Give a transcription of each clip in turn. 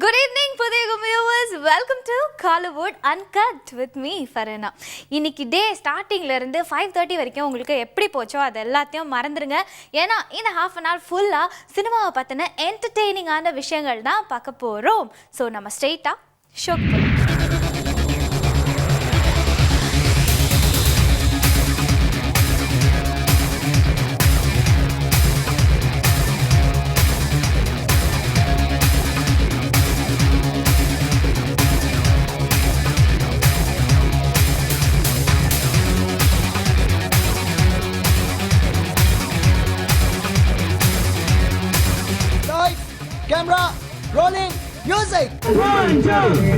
Good evening, Pudhiya viewers. Welcome to Collywood Uncut with me, Farhana. இன்னைக்கு டே ஸ்டார்டிங்ல இருந்து 5:30 வரைக்கும் உங்களுக்கு எப்படி போச்சோ அது எல்லாத்தையும் மறந்துடுங்க. ஏன்னா இந்த half an hour ஃபுல்லா சினிமாவை பத்தின என்டர்டெய்னிங்கான விஷயங்கள் தான் பார்க்க போறோம். ஸோ நம்ம ஸ்ட்ரெயிட்டா ஷோக்கு போகலாம். Camera, rolling, music. 1, 2.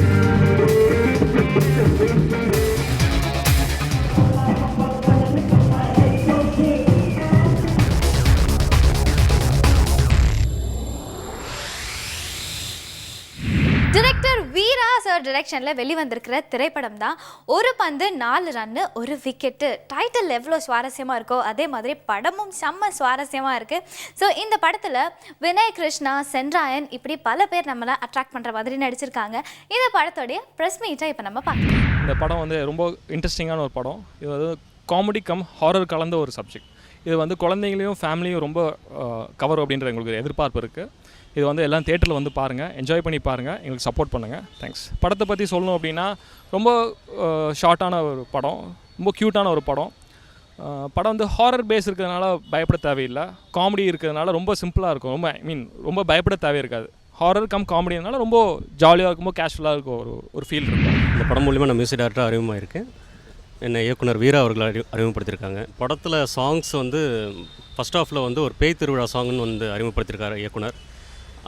டிரெக்டர் வீரா சார் டிரெக்ஷனில் வெளிவந்திருக்கிற திரைப்படம் தான் ஒரு பந்து 4 ரன்னு 1 விக்கெட்டு. டைட்டில் எவ்வளோ சுவாரஸ்யமாக இருக்கோ அதே மாதிரி படமும் செம்ம சுவாரஸ்யமாக இருக்குது. ஸோ இந்த படத்தில் வினய் கிருஷ்ணா, சென்ராயன் இப்படி பல பேர் நம்மளை அட்ராக்ட் பண்ணுற மாதிரி நடிச்சிருக்காங்க. இந்த படத்தோடைய ப்ரெஸ் மீட்டை இப்போ நம்ம பார்க்கலாம். இந்த படம் வந்து ரொம்ப இன்ட்ரெஸ்டிங்கான ஒரு படம். இது வந்து காமெடி கம் ஹாரர் கலந்த ஒரு சப்ஜெக்ட். இது வந்து குழந்தைங்களையும் ஃபேமிலியும் ரொம்ப கவர் அப்படின்ற எங்களுக்கு எதிர்பார்ப்பு இருக்குது. இது வந்து எல்லாம் தேட்டரில் வந்து பாருங்கள், என்ஜாய் பண்ணி பாருங்கள், எங்களுக்கு சப்போர்ட் பண்ணுங்கள். தேங்க்ஸ். படத்தை பற்றி சொல்லணும் அப்படின்னா ரொம்ப ஷார்ட்டான ஒரு படம், ரொம்ப க்யூட்டான ஒரு படம். படம் வந்து ஹாரர் பேஸ் இருக்கிறதுனால பயப்பட தேவையில்லை, காமெடி இருக்கிறதுனால ரொம்ப சிம்பிளாக இருக்கும். ரொம்ப பயப்பட தேவை இருக்காது. ஹாரர் கம் காமெடினால ரொம்ப ஜாலியாக இருக்கும், ரொம்ப கேஷுவலாக இருக்கும், ஒரு ஃபீல் இருக்கும். இந்த படம் மூலிமா நான் மியூசிக் டைரக்டர் அறிமுகமாக இருக்கேன். என்னை இயக்குனர் வீரா அவர்கள் அறிமுகப்படுத்தியிருக்காங்க. படத்தில் சாங்ஸ் வந்து ஃபஸ்ட் ஹாஃபில் வந்து ஒரு பேய் திருவிழா சாங்னு வந்து அறிமுகப்படுத்தியிருக்காரு இயக்குனர்.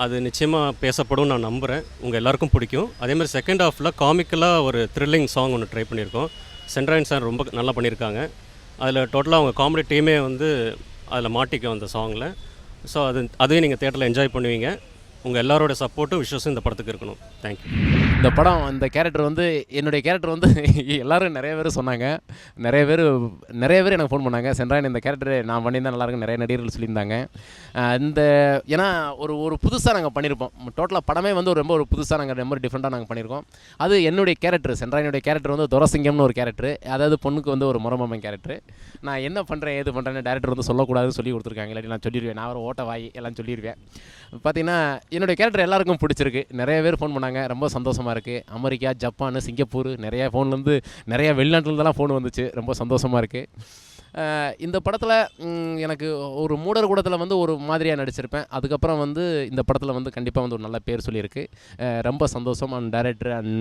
அது நிச்சயமாக பேசப்படும் நான் நம்புகிறேன், உங்கள் எல்லாருக்கும் பிடிக்கும். அதேமாதிரி செகண்ட் ஹாஃபில் காமிக்கலாக ஒரு த்ரில்லிங் சாங் ஒன்று ட்ரை பண்ணியிருக்கோம். சென்ட்ராயன் சார் ரொம்ப நல்லா பண்ணியிருக்காங்க. அதில் டோட்டலாக அவங்க காமெடி டீமே வந்து அதில் மாட்டிக்கும் அந்த சாங்கில். ஸோ அதையும் நீங்கள் தேட்டரில் என்ஜாய் பண்ணுவீங்க. உங்கள் எல்லாரோட சப்போர்ட்டும் விஷஸும் இந்த படத்துக்கு இருக்கணும். தேங்க்யூ. இந்த படம் இந்த கேரக்டர் வந்து என்னுடைய கேரக்டர் வந்து எல்லோரும் நிறைய பேர் சொன்னாங்க, நிறைய பேர் எனக்கு ஃபோன் பண்ணாங்க. சென்றாயன் இந்த கேரக்டர் நான் பண்ணியிருந்தா நல்லாயிருக்கும், நிறைய நடிகர்கள் சொல்லியிருந்தாங்க. ஏன்னா ஒரு புதுசாக நாங்கள் பண்ணியிருப்போம். டோட்டலாக படமே வந்து ஒரு புதுசாக நாங்கள் ரொம்ப டிஃப்ரெண்ட்டாக நாங்கள் பண்ணியிருக்கோம். அது என்னுடைய கேரக்டர், சென்றாயனுடைய கேரக்டர் வந்து துரசிங்கம்னு ஒரு கேரக்டர். அதாவது பொண்ணுக்கு வந்து ஒரு முறமம்மன் கேரக்டர். நான் என்ன பண்ணுறேன் ஏது பண்ணுறேன்னு டேரக்டர் வந்து சொல்லக்கூடாதுன்னு சொல்லி கொடுத்துருக்காங்க. இல்லாட்டி நான் சொல்லிடுவேன், நான் ஒரு ஓட்ட வாய் எல்லாம் சொல்லிடுவேன். பார்த்தீங்கன்னா என்னுடைய கேரக்டர் எல்லாருக்கும் பிடிச்சிருக்கு. நிறைய பேர் ஃபோன் பண்ணாங்க, ரொம்ப சந்தோஷமாக இருக்குது. அமெரிக்கா, ஜப்பான், சிங்கப்பூர் நிறையா ஃபோன்லேருந்து நிறையா வெளிநாட்டிலேருந்தெல்லாம் ஃபோன் வந்துச்சு, ரொம்ப சந்தோஷமாக இருக்குது. இந்த படத்தில் எனக்கு ஒரு மூடர் கூடத்தில் வந்து ஒரு மாதிரியாக நடிச்சிருப்பேன். அதுக்கப்புறம் வந்து இந்த படத்தில் வந்து கண்டிப்பாக வந்து ஒரு நல்ல பேர் சொல்லியிருக்கு. ரொம்ப சந்தோஷம். And director and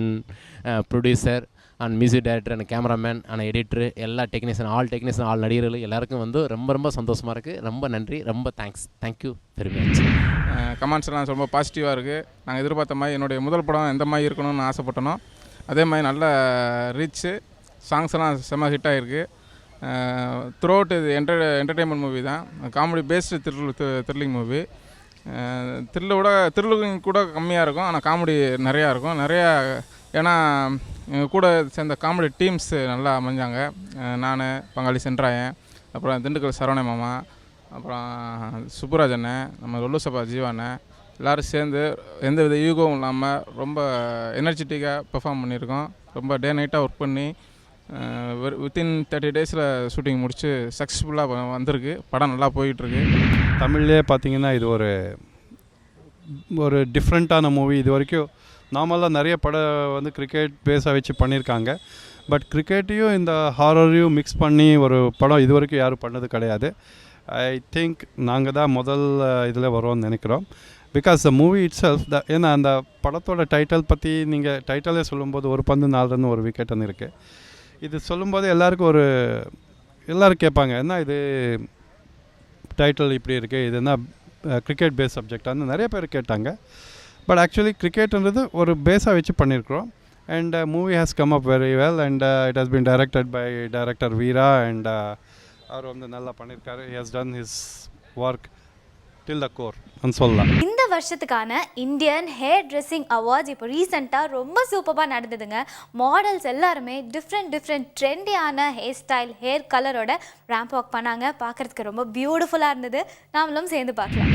producer and music director and cameraman and editor எல்லா டெக்னீஷியன் ஆல் நடிகர்கள் எல்லாருக்கும் வந்து ரொம்ப சந்தோஷமாக இருக்குது. ரொம்ப நன்றி, ரொம்ப தேங்க்யூ வெரி மச். கமெண்ட்ஸ் எல்லாம் ரொம்ப பாசிட்டிவாக இருக்குது. நாங்கள் எதிர்பார்த்த மாதிரி என்னுடைய முதல் படம் எந்த மாதிரி இருக்கணும்னு ஆசைப்பட்டனோ அதே மாதிரி நல்ல ரீச்சு, சாங்ஸ் எல்லாம் செம்ம ஹிட் ஆகிருக்கு. த்ரூ அவுட் இது என்டர்டெயின்மெண்ட் மூவி தான், comedy based thrilling movie. Thrilling கூட கம்மியாக இருக்கும், ஆனால் காமெடி நிறையா இருக்கும். ஏன்னா எங்கள் கூட சேர்ந்த காமெடி டீம்ஸ் நல்லா அமைஞ்சாங்க. நான், பங்காளி சென்ட்ராயன், அப்புறம் திண்டுக்கல் சரவண மாமா, அப்புறம் சுப்புராஜ் அண்ணன், நம்ம ரொல்லுசபா ஜீவாண்ணன், எல்லோரும் சேர்ந்து எந்த வித யூகவும் இல்லாமல் ரொம்ப எனர்ஜெட்டிக்காக பெர்ஃபார்ம் பண்ணியிருக்கோம். ரொம்ப டே நைட்டாக ஒர்க் பண்ணி வித்தின் 30 டேஸில் ஷூட்டிங் முடித்து சக்ஸஸ்ஃபுல்லாக வந்திருக்கு. படம் நல்லா போயிட்டுருக்கு. தமிழ்லேயே பார்த்திங்கன்னா இது ஒரு டிஃப்ரெண்ட்டான மூவி. இது வரைக்கும் நார்மலாக நிறைய படம் வந்து கிரிக்கெட் பேஸாக வச்சு பண்ணியிருக்காங்க. பட் கிரிக்கெட்டையும் இந்த ஹாரரையும் மிக்ஸ் பண்ணி ஒரு படம் இது வரைக்கும் யாரும் பண்ணது கிடையாது. ஐ திங்க் நாங்கள் தான் முதல் இதில் வரோம்னு நினைக்கிறோம். Because the movie it self ஏன்னா அந்த படத்தோட டைட்டில் பற்றி நீங்கள் டைட்டிலே சொல்லும்போது ஒரு பந்து 4 ரன் 1 விக்கெட்டுன்னு இருக்குது. இது சொல்லும்போது எல்லோரும் கேட்பாங்க, என்ன இது டைட்டில் இப்படி இருக்குது, இது என்ன கிரிக்கெட் பேஸ் சப்ஜெக்டான்னு நிறைய பேர் கேட்டாங்க. பட் ஆக்சுவலி கிரிக்கெட்ன்றது ஒரு பேஸாக வச்சு பண்ணியிருக்கிறோம். And movie has come up very well and it has been directed by director Veera. And அவர் வந்து நல்லா பண்ணியிருக்காரு. He has done his work till the core சொல்லலாம். இந்த வருஷத்துக்கான இந்தியன் ஹேர் ட்ரெஸ்ஸிங் அவார்ட்ஸ் இப்போ ரீசெண்டாக ரொம்ப சூப்பராக நடந்ததுங்க. மாடல்ஸ் எல்லாருமே டிஃப்ரெண்ட் ட்ரெண்டியான ஹேர் ஸ்டைல், ஹேர் கலரோட ரேம்ப் வாக் பண்ணாங்க. பார்க்குறதுக்கு ரொம்ப பியூட்டிஃபுல்லாக இருந்தது. நாமளும் சேர்ந்து பார்க்கலாம்.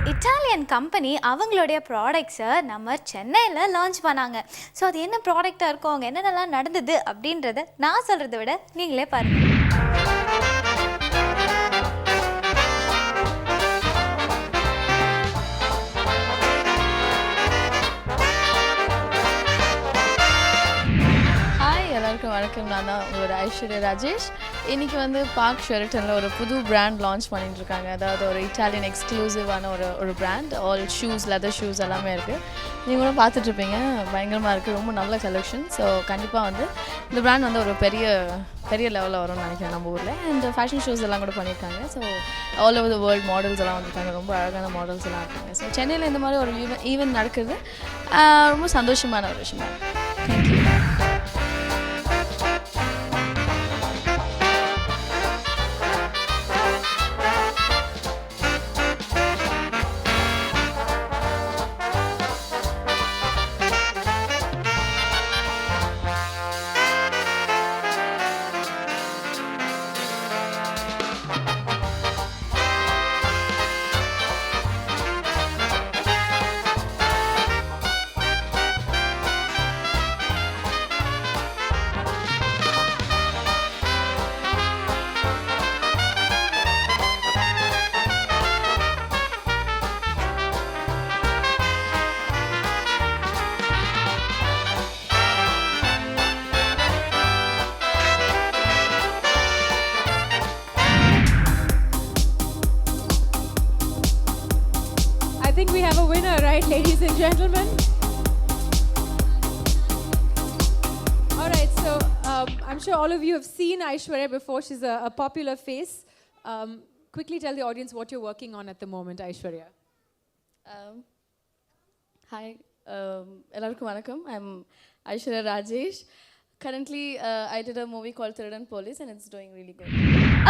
இட்டாலியன் கம்பெனி அவங்களுடைய ப்ராடக்ட்ஸை நம்ம சென்னையில் லான்ச் பண்ணாங்க. ஸோ அது என்ன ப்ராடக்டாக இருக்கும், அவங்க என்னென்னலாம் நடந்தது அப்படின்றத நான் சொல்கிறத விட நீங்களே பாருங்கள். எல்லாருக்கும் வணக்கம். நான் தான் உங்களோட ஐஸ்வர்யா ராஜேஷ். இன்றைக்கி வந்து பார்க் ஷெரட்டனில் ஒரு புது பிராண்ட் லான்ச் பண்ணிட்டுருக்காங்க. அதாவது ஒரு இட்டாலியன் எக்ஸ்க்ளூசிவான ஒரு brand. All shoes, leather shoes எல்லாமே இருக்குது. நீங்களும் பார்த்துட்ருப்பீங்க, பயங்கரமாக இருக்குது, ரொம்ப நல்ல கலெக்ஷன். ஸோ கண்டிப்பாக வந்து இந்த பிராண்ட் வந்து ஒரு பெரிய லெவலில் வரும்னு நினைக்கிறேன் நம்ம ஊரில். அண்ட் ஃபேஷன் ஷோஸ் எல்லாம் கூட பண்ணியிருக்காங்க. So all over the world models எல்லாம் வந்திருக்காங்க, ரொம்ப அழகான மாடல்ஸ் எல்லாம் இருக்காங்க. ஸோ சென்னையில் இந்த மாதிரி ஒரு ஈவெண்ட் நடக்குது, ரொம்ப சந்தோஷமான ஒரு விஷயமா இருக்குது. Thank you. I think we have a winner, right, ladies and gentlemen? All right, so I'm sure all of you have seen Aishwarya before. She's a popular face. Quickly tell the audience what you're working on at the moment, Aishwarya. Hi, எல்லாருக்கும் வணக்கம். I'm Aishwarya Rajesh. Currently, I did a movie called Third and Police and it's doing really good.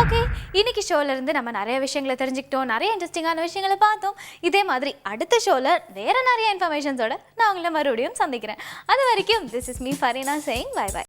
Okay, இன்னைக்கு ஷோலேருந்து நம்ம நிறைய விஷயங்களை தெரிஞ்சுக்கிட்டோம், நிறைய இன்ட்ரெஸ்டிங்கான விஷயங்களை பார்த்தோம். இதே மாதிரி அடுத்த ஷோவில் வேறு நிறைய இன்ஃபர்மேஷன்ஸோட நான் உங்களை மறுபடியும் சந்திக்கிறேன். அது வரைக்கும் this is me Fareena saying bye by.